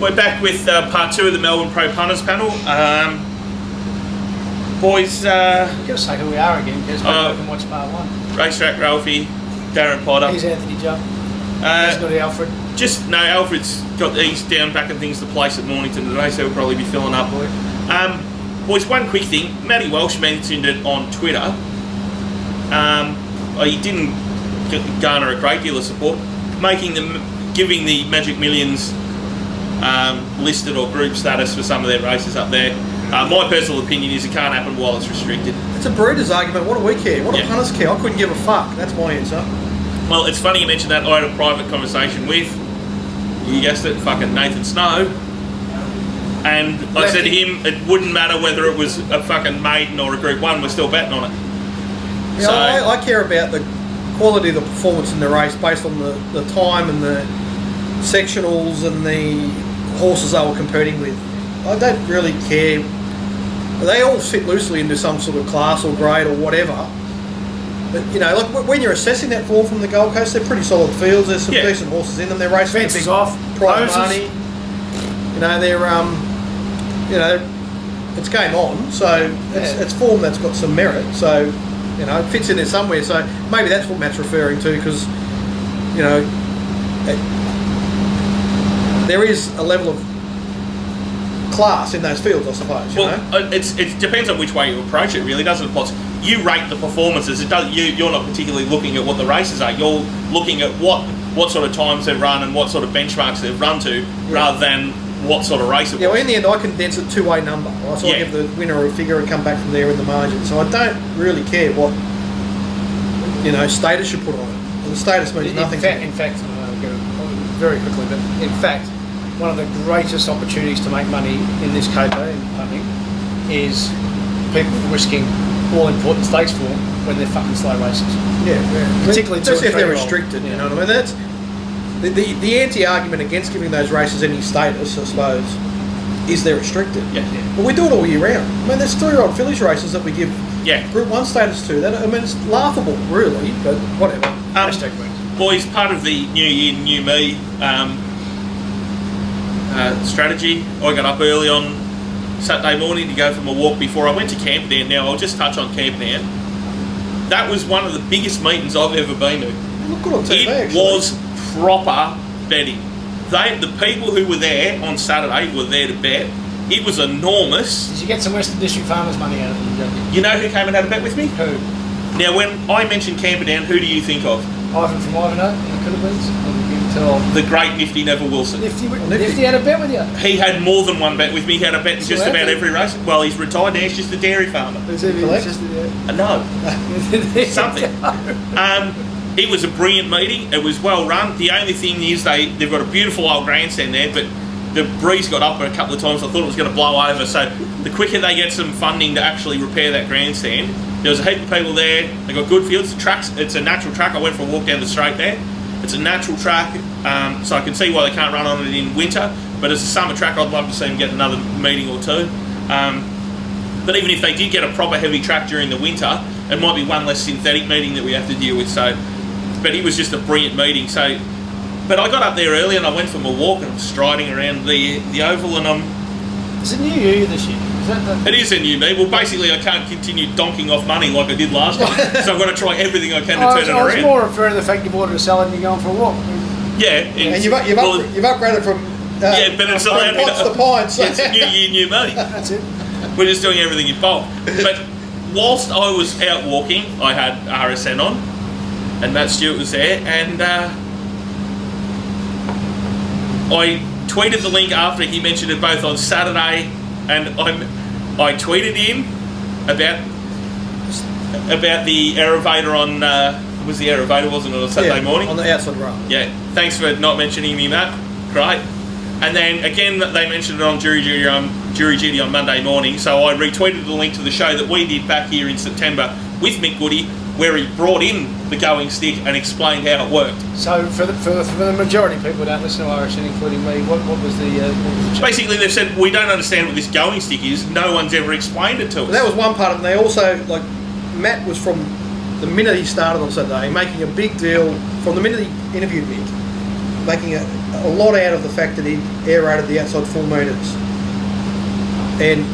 We're back with part 2 of the Melbourne Pro Punters Panel. Boys... You've got to say who we are again, because people can watch part 1. Racetrack Ralphie, Darren Potter. He's Anthony Jump. He's got Alfred. Alfred's he's down back and things to place at Mornington today, so he'll probably be filling up. Boys, one quick thing. Matty Welsh mentioned it on Twitter. He didn't garner a great deal of support. Giving the Magic Millions listed or group status for some of their races up there. My personal opinion is it can't happen while it's restricted. It's a breeder's argument. What do we care? What do punters care? I couldn't give a fuck. That's my answer. Well, it's funny you mentioned that. I had a private conversation with, you guessed it, fucking Nathan Snow. And I said to him, it wouldn't matter whether it was a fucking maiden or a Group 1, we're still betting on it. Yeah, so, I care about the quality of the performance in the race based on the time and the sectionals and the horses they were competing with. I don't really care. They all fit loosely into some sort of class or grade or whatever. But, you know, like when you're assessing that form from the Gold Coast, they're pretty solid fields. There's some decent horses in them. They're racing Fences big off, prize money. You know, they're it's game on. So it's form that's got some merit. So, you know, it fits in there somewhere. So maybe that's what Matt's referring to, because, you know, there is a level of class in those fields, I suppose. It depends on which way you approach it, really, doesn't it? You rate the performances. You're not particularly looking at what the races are. You're looking at what sort of times they've run and what sort of benchmarks they've run to, rather than what sort of race it was. Yeah, well, in the end, I condense a two-way number. Right? So I give the winner a figure and come back from there in the margin. So I don't really care what, you know, status you put on it. And the status means nothing. In fact, I'll go very quickly, but in fact, one of the greatest opportunities to make money in this caper in punting is people risking all-important stakes form when they're fucking slow races. Yeah. Particularly if they're restricted, you know what I mean? That's the anti-argument against giving those races any status, I suppose, is they're restricted. Yeah. But we do it all year round. I mean, there's 3-year-old fillies races that we give Group 1 status to. That, I mean, it's laughable, really, but whatever. Boys, part of the New Year, New Me strategy, I got up early on Saturday morning to go for my walk before I went to Camperdown. Now, I'll just touch on Camperdown. That was one of the biggest meetings I've ever been to. Look good on TV, it was proper betting. The people who were there on Saturday were there to bet. It was enormous. Did you get some Western District Farmers money out of it? You know who came and had a bet with me? Who? Now, when I mentioned Camperdown, who do you think of? Ivan from Ivanhoe, it could have been. The great Nifty Neville Wilson. Nifty had a bet with you? He had more than one bet with me. He had a bet in just about every race. Well, he's retired now. He's just a dairy farmer. No. Something. It was a brilliant meeting. It was well run. The only thing is they've got a beautiful old grandstand there, but the breeze got up a couple of times. I thought it was going to blow over. So the quicker they get some funding to actually repair that grandstand, there was a heap of people there. They got good fields. It's a natural track. I went for a walk down the straight there. It's a natural track, so I can see why they can't run on it in winter. But as a summer track, I'd love to see them get another meeting or two. But even if they did get a proper heavy track during the winter, it might be one less synthetic meeting that we have to deal with. But it was just a brilliant meeting. But I got up there early and I went for my walk and I'm striding around the oval and Is it new year this year? It is a new me. Well, basically, I can't continue donking off money like I did last time, so I've got to try everything I can to turn it around. I was more referring to the fact you've ordered a salad and you're going for a walk. Yeah. And you've upgraded from but it's allowed me to pints. It's a new year, new me. That's it. We're just doing everything in bulk. But whilst I was out walking, I had RSN on, and Matt Stewart was there, and I tweeted the link after he mentioned it both on Saturday, and I tweeted him about the elevator on was the elevator, wasn't it, on Saturday morning? On the outside rail. Yeah. Thanks for not mentioning me, Matt. Great. And then again, they mentioned it on Jury Duty on Monday morning. So I retweeted the link to the show that we did back here in September with Mick Goody, where he brought in the going stick and explained how it worked. So for the majority of people who don't listen to RSN, including me, what was the basically, they've said, we don't understand what this going stick is. No one's ever explained it to us. Well, that was one part of it. They also, like, Matt was from the minute he started on Saturday, making a big deal, from the minute he interviewed Mick, making a a lot out of the fact that he aerated the outside 4 metres. And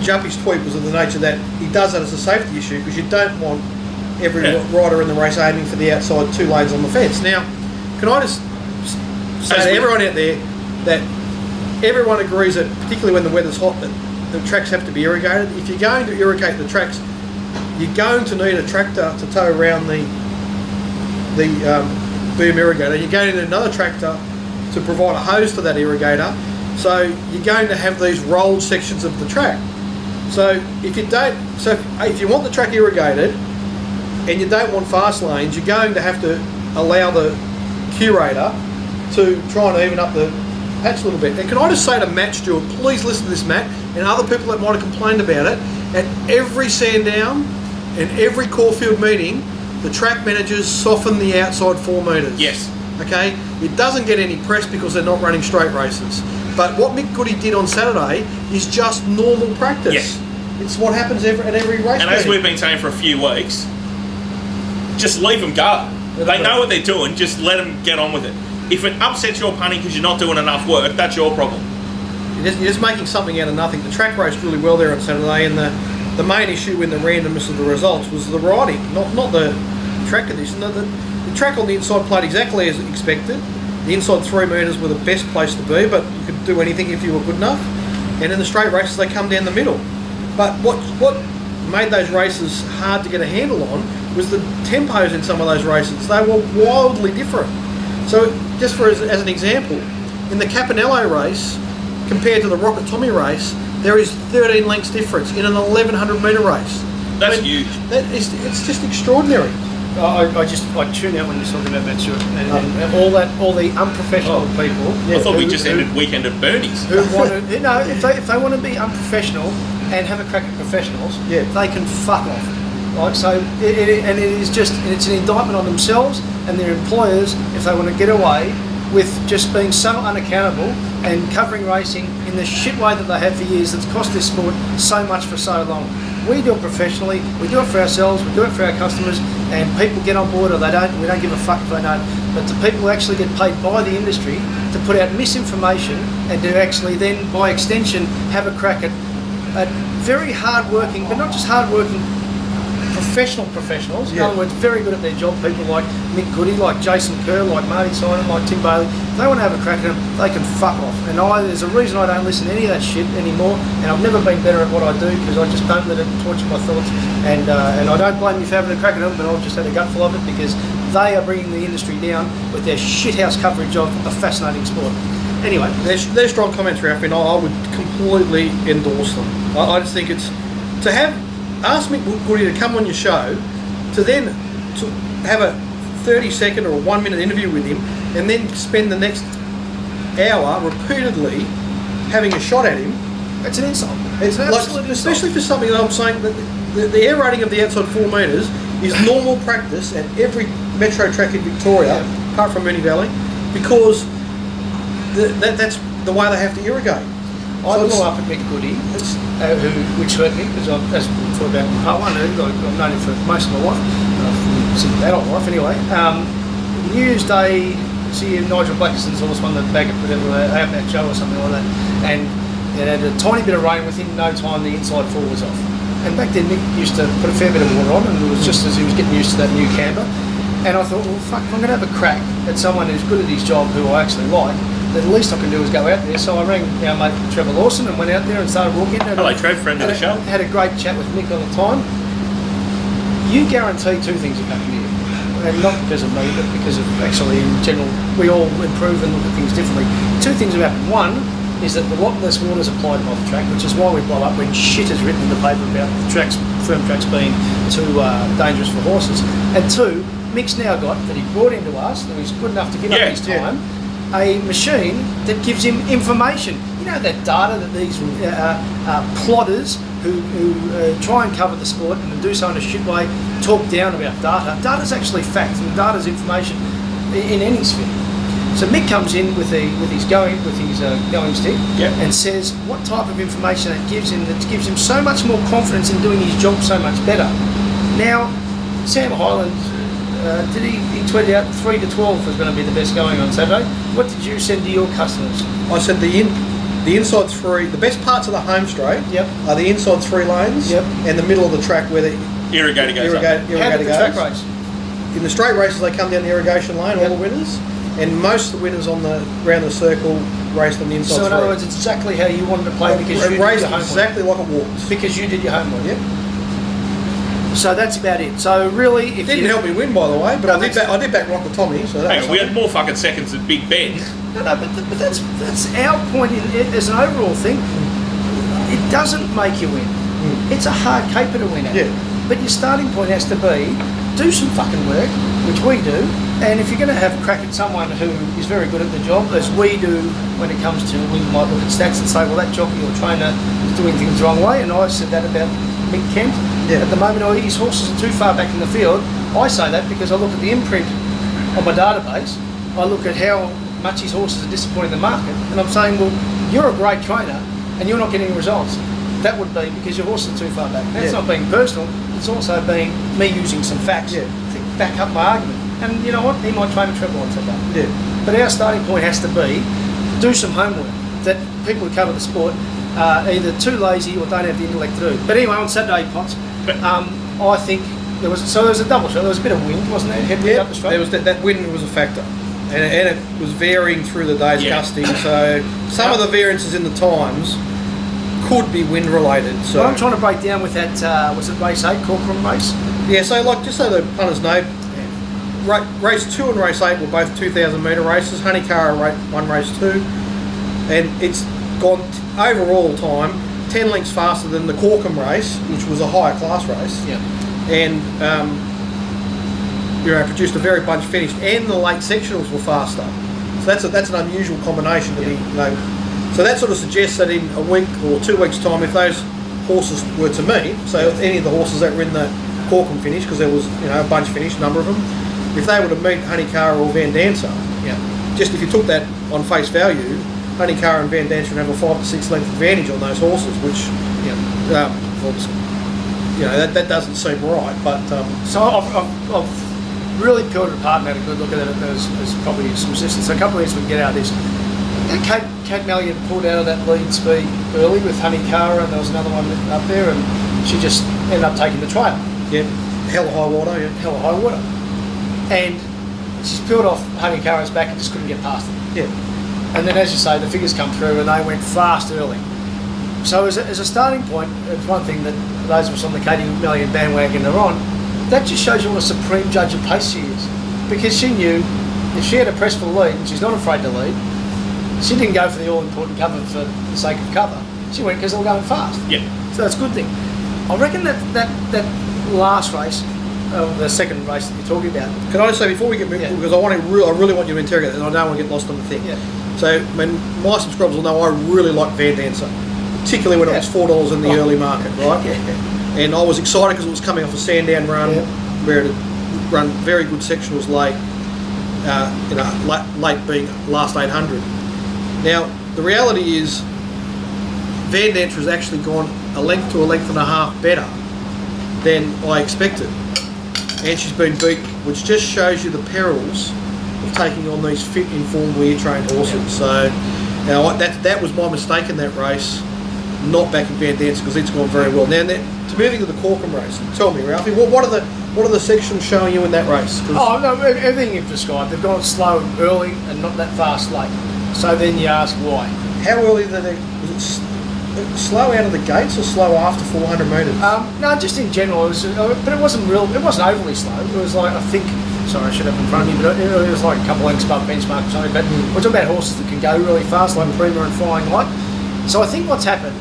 Jumpy's tweet was of the nature that he does that as a safety issue because you don't want every rider in the race aiming for the outside 2 lanes on the fence. Now, can I just say to everyone out there that everyone agrees that, particularly when the weather's hot, that the tracks have to be irrigated. If you're going to irrigate the tracks, you're going to need a tractor to tow around the boom irrigator. You're going to need another tractor to provide a hose for that irrigator. So you're going to have these rolled sections of the track. So if you want the track irrigated and you don't want fast lanes, you're going to have to allow the curator to try and even up the patch a little bit. And can I just say to Matt Stewart, please listen to this, Matt, and other people that might have complained about it, at every Sandown and every Caulfield meeting, the track managers soften the outside 4 metres. Yes. Okay? It doesn't get any press because they're not running straight races. But what Mick Goody did on Saturday is just normal practice. Yes. It's what happens at every race. And as we've been saying for a few weeks, just leave them go. They know what they're doing, just let them get on with it. If it upsets your punting because you're not doing enough work, that's your problem. You're just making something out of nothing. The track raced really well there on Saturday, and the main issue in the randomness of the results was the riding, not the track condition. The track on the inside played exactly as expected. The inside 3 metres were the best place to be, but you could do anything if you were good enough. And in the straight races, they come down the middle. But what made those races hard to get a handle on was the tempos in some of those races. They were wildly different. So just as an example, in the Capanello race, compared to the Rocket Tommy race, there is 13 lengths difference in an 1100 metre race. That's huge. It's just extraordinary. I tune out when you're talking about Matt Stewart and all the unprofessional people. I thought we just ended weekend at Bernie's. Who want to, if they want to be unprofessional and have a crack at professionals, they can fuck off. Right, so it's an indictment on themselves and their employers if they want to get away with just being so unaccountable and covering racing in the shit way that they have for years that's cost this sport so much for so long. We do it professionally, we do it for ourselves, we do it for our customers, and people get on board or they don't, we don't give a fuck if they don't. But the people who actually get paid by the industry to put out misinformation and to actually then, by extension, have a crack at very hard-working, but not just hard-working, professionals, in other words, very good at their job, people like Mick Goody, like Jason Kerr, like Marty Simon, like Tim Bailey. If they want to have a crack at them, they can fuck off. And there's a reason I don't listen to any of that shit anymore, and I've never been better at what I do because I just don't let it torture my thoughts. And I don't blame you for having a crack at them, but I've just had a gutful of it because they are bringing the industry down with their shithouse coverage of a fascinating sport. Anyway, they're strong comments, Ralph, and I would completely endorse them. I just think it's to ask Mick Goody to come on your show, to have a 30-second or a 1-minute interview with him, and then spend the next hour repeatedly having a shot at him. It's an insult. It's an absolute insult. Especially for something that I'm saying that the air rating of the outside 4 metres is normal practice at every metro track in Victoria, apart from Moonee Valley, because that's the way they have to irrigate. I blew up at Mick Goody, which hurt me because as we talked about in part 1, I've known him for most of my life, since adult life anyway. New Year's Day, see Nigel Blackerson's always won the bag at whatever, Outback Joe or something like that, and it had a tiny bit of rain. Within no time the inside 4 was off. And back then Mick used to put a fair bit of water on, and it was just as he was getting used to that new camper. And I thought, well, fuck, if I'm going to have a crack at someone who's good at his job, who I actually like, the least I can do is go out there. So I rang our mate Trevor Lawson and went out there and started walking. Hello, Trev, friend of the show. Had a great chat with Mick all the time. You guarantee 2 things have happened here. And not because of me, but because of actually in general, we all improve and look at things differently. 2 things have happened. One is that a lot less water is applied by the track, which is why we blow up when shit is written in the paper about the tracks, firm tracks being too dangerous for horses. And 2, Mick's now got, that he brought into us, that he's good enough to give up his time, a machine that gives him information. You know that data that these plotters who try and cover the sport and do so in a shit way talk down about data. Data's actually facts and data's information in any sphere. So Mick comes in with his going stick and says what type of information that gives him so much more confidence in doing his job so much better. Now, Sam Hyland he tweeted out 3 to 12 was going to be the best going on Saturday. What did you send to your customers? I said the inside 3, the best parts of the home straight are the inside 3 lanes and the middle of the track where the irrigator goes up. How did the track race? In the straight races, they come down the irrigation lane, all the winners, and most of the winners around the circle raced on the inside 3. So in other words, it's exactly how you wanted to play because you did your homework. Exactly like it walks. Because you did your homework. Yep. So that's about it. So really, if it didn't help me win, by the way, but I did back Rock with Tommy. So we had more fucking seconds than Big Ben. No, but that's our point as an overall thing. It doesn't make you win. It's a hard caper to win at. Yeah. But your starting point has to be do some fucking work, which we do. And if you're going to have a crack at someone who is very good at the job, as we do when it comes to, we might look at stats and say, well, that jockey or trainer is doing things the wrong way. And I said that about Mick Kent. Yeah. At the moment, his horses are too far back in the field. I say that because I look at the imprint on my database. I look at how much his horses are disappointing the market, and I'm saying, well, you're a great trainer and you're not getting results. That would be because your horses are too far back. That's not being personal, it's also being me using some facts to back up my argument. And you know what? He might train a treble on Saturday. Yeah. But our starting point has to be do some homework that people who cover the sport are either too lazy or don't have the intellect to do. But anyway, on Saturday, Potts, I think there was a double shot. There was a bit of wind, wasn't there? Headwind up the straight. There was that wind was a factor. And it was varying through the day's gusting, so some of the variances in the times could be wind related. So what I'm trying to break down with that, was it race 8, Corcoran race? Yeah, so just so the punters know, race 2 and race 8 were both 2,000 metre races. Honeycara won race 2, and it's gone overall time 10 lengths faster than the Corcoran race, which was a higher class race. Yeah. And produced a very bunch finish, and the late sectionals were faster. So that's an unusual combination to be. So that sort of suggests that in a week or 2 weeks' time, if those horses were to meet, so any of the horses that were in the Corcoran finish, because there was a bunch finish, a number of them, if they were to meet Honeycara or Van Dancer, just if you took that on face value, Honeycara and Van Dancer would have a 5 to 6 length advantage on those horses, which that doesn't seem right. But so I've really peeled it apart and had a good look at it. There's probably some resistance. So a couple of things we can get out of this. Kate Mallion pulled out of that lead speed early with Honeycara, and there was another one up there, and she just ended up taking the trail. Yeah, hell of high water. Yeah, hell of high water. And she's peeled off Honeycara's back and just couldn't get past it. Yeah. And then, as you say, the figures come through and they went fast early. So as a starting point, it's one thing that those of us on the Katie Mallion bandwagon are on. That just shows you what a supreme judge of pace she is. Because she knew if she had a press for the lead, and she's not afraid to lead, she didn't go for the all-important cover for the sake of cover. She went because they were going fast. Yeah. So that's a good thing. I reckon that last race, the second race that you're talking about. Can I just say before we get moving, because I really want you to interrogate it, and I don't want to get lost on the thing. Yeah. So my subscribers will know I really like Van Dancer, particularly when it was $4 in the early market, right? Yeah. And I was excited because it was coming off a Sandown run where it had run very good sectionals late, late being last 800. Now, the reality is Van Dancer has actually gone a length to a length and a half better than I expected. And she's been beat, which just shows you the perils of taking on these fit, informed, weir-trained horses. So now that was my mistake in that race, not backing Van Dancer because it's gone very well. Now, to moving to the Corcoran race, tell me, Ralphie, what are the sections showing you in that race? Oh no, everything you've described. They've gone slow early and not that fast late. So then you ask why? How early was it slow out of the gates or slow after 400 metres? No, just in general. But it wasn't overly slow. It was like, I think, sorry, I should have it in front of me, but it was like a couple of lengths above benchmark or something. But we're talking about horses that can go really fast, like Prima and Flying Light. So I think what's happened,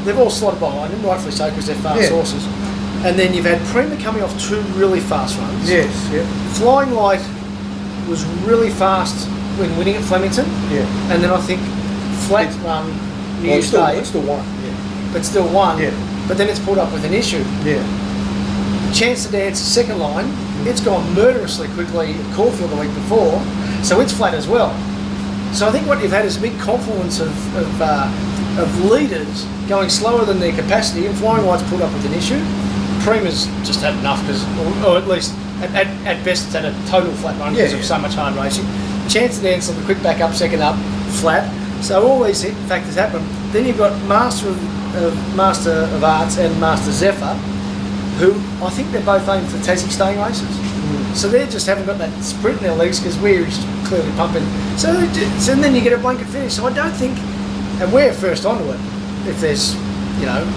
they've all slotted behind him, rightfully so, because they're fast horses. And then you've had Prima coming off 2 really fast runs. Yes, yeah. Flying Light was really fast when winning at Flemington. Yeah. And then I think Flat run New Year's Day. It's still won. Yeah. But still won. Yeah. But then it's pulled up with an issue. Yeah. Chance to Dance, second line, it's gone murderously quickly at Caulfield the week before, so it's flat as well. So I think what you've had is a big confluence of leaders going slower than their capacity, and Flying Light's pulled up with an issue. Prima's just had enough, or at least At best, it's at a total flat run because of so much hard racing. Chance of dance on the quick back up, second up, flat. So all these factors happen. Then you've got Master of Arts and Master Zephyr, who I think they're both aimed for Tassie staying races. So they just haven't got that sprint in their legs because we're clearly pumping. So and then you get a blanket finish. So I don't think, and we're first onto it. If there's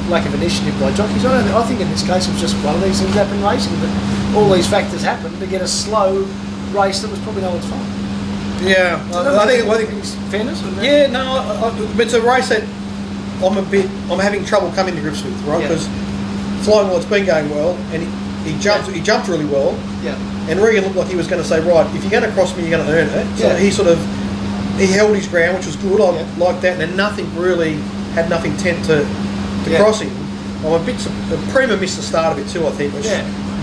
lack of initiative by jockeys, I think in this case it was just one of these things that happened racing. But all these factors happened to get a slow race that was probably no one's fault. Yeah, I think it's fairness. Yeah, no, it's a race that I'm having trouble coming to grips with, right? Because Flying Wild's been going well, and he jumped really well. Yeah. And Regan looked like he was going to say, right, if you're going to cross me, you're going to earn it. So he held his ground, which was good. I liked that, and then had nothing tent to cross him. Prima missed the start of it too, I think, which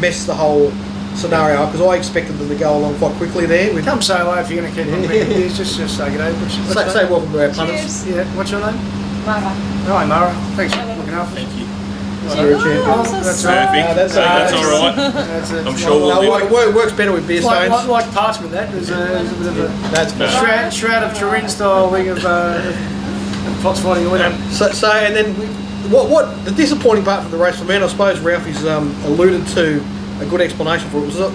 messed the whole scenario up because I expected them to go along quite quickly there. Come say hello if you're going to keep on being just take it over. Say welcome to our punters. Yeah, what's your name? Mara. Hi, Mara. Thanks for looking after. Thank you. That's Perfect. That's all right. I'm sure we'll it works better with beer stones. Like Parchment, that. There's a bit of a that's shroud of Turin style wing of pots fighting a winner. So and then what the disappointing part for the race for me, and I suppose Ralphie's alluded to a good explanation for it, was that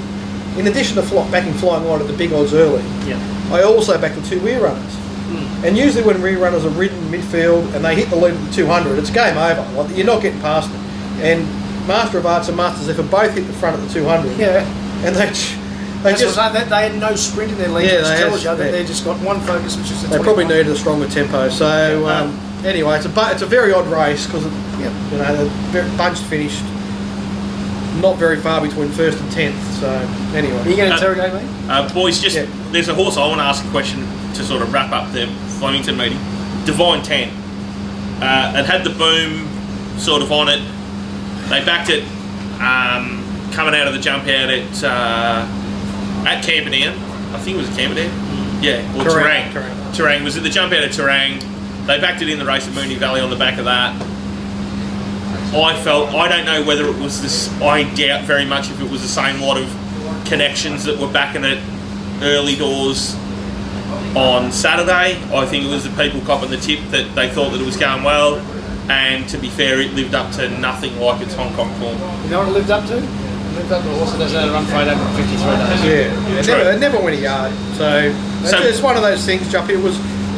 in addition to backing Flying Wild at the big odds early, I also backed the two rear runners. And usually when rear runners are ridden midfield and they hit the lead at the 200, it's game over. Like, you're not getting past them. And Master of Arts and Master Zephyr both hit the front at the 200. Yeah. And they had no sprint in their legs. They just got one focus, which is the They probably needed a stronger tempo. So anyway, it's a very odd race because the bunch finished not very far between first and 10th. So anyway, are you going to interrogate me? Boys, there's a horse I want to ask a question to sort of wrap up the Flemington meeting. Divine 10. It had the boom sort of on it. They backed it coming out of the jump out at Camperdown. I think it was Camperdown. Yeah, or Terang. Terang was at the jump out of Terang. They backed it in the race at Moonee Valley on the back of that. I don't know whether it was this. I doubt very much if it was the same lot of connections that were backing it early doors on Saturday. I think it was the people copping the tip that they thought that it was going well, and to be fair, it lived up to nothing like its Hong Kong form. You know what it lived up to? It lived up to a horse that doesn't have a run for 853 days. It never went a yard. So it's one of those things, Juppy. It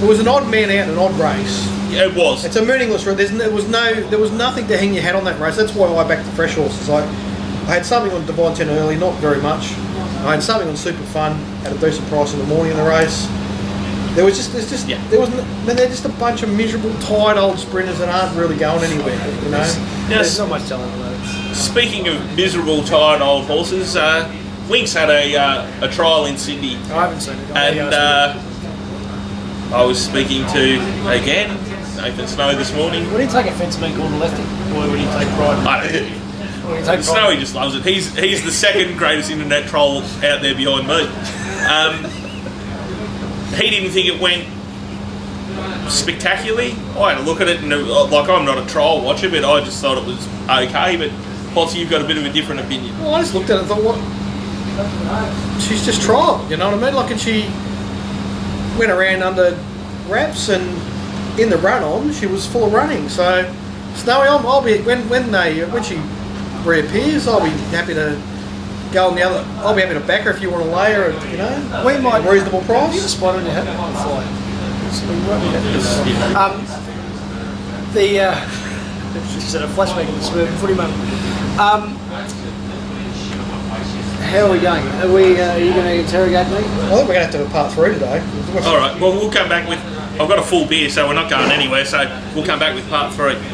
was an odd man out and an odd race. Yeah, it was. It's a meaningless race. There was nothing to hang your hat on that race. That's why I backed the fresh horses. I had something on Divine 10 early, not very much. I had something on Super Fun at a decent price in the morning of the race. They're just a bunch of miserable, tired old sprinters that aren't really going anywhere. There's not much telling on those. Speaking of miserable, tired old horses, Winks had a trial in Sydney. I haven't seen it. And I was speaking to, again, Nathan Snow this morning. Would he take offence to being called a lefty? Or would he take pride? I don't know. Snowy just loves it. He's the second greatest internet troll out there behind me. He didn't think it went spectacularly. I had a look at it, and I'm not a trial watcher, but I just thought it was okay. But Potsy, you've got a bit of a different opinion. Well, I just looked at it and thought, what? She's just trial, you know what I mean? Like, and she went around under wraps, and in the run-on, she was full of running. So, Snowy, I'll be when she reappears, I'll be happy to go on the other. I'll be happy to back her if you want to lay her at, we might a reasonable price. Have you spot on your head? She said a flashback of the suburban footy moment. How are we going? Are you going to interrogate me? I think we're going to have to have a part 3 today. All right. Well, we'll come back with. I've got a full beer, so we're not going anywhere. So we'll come back with part 3.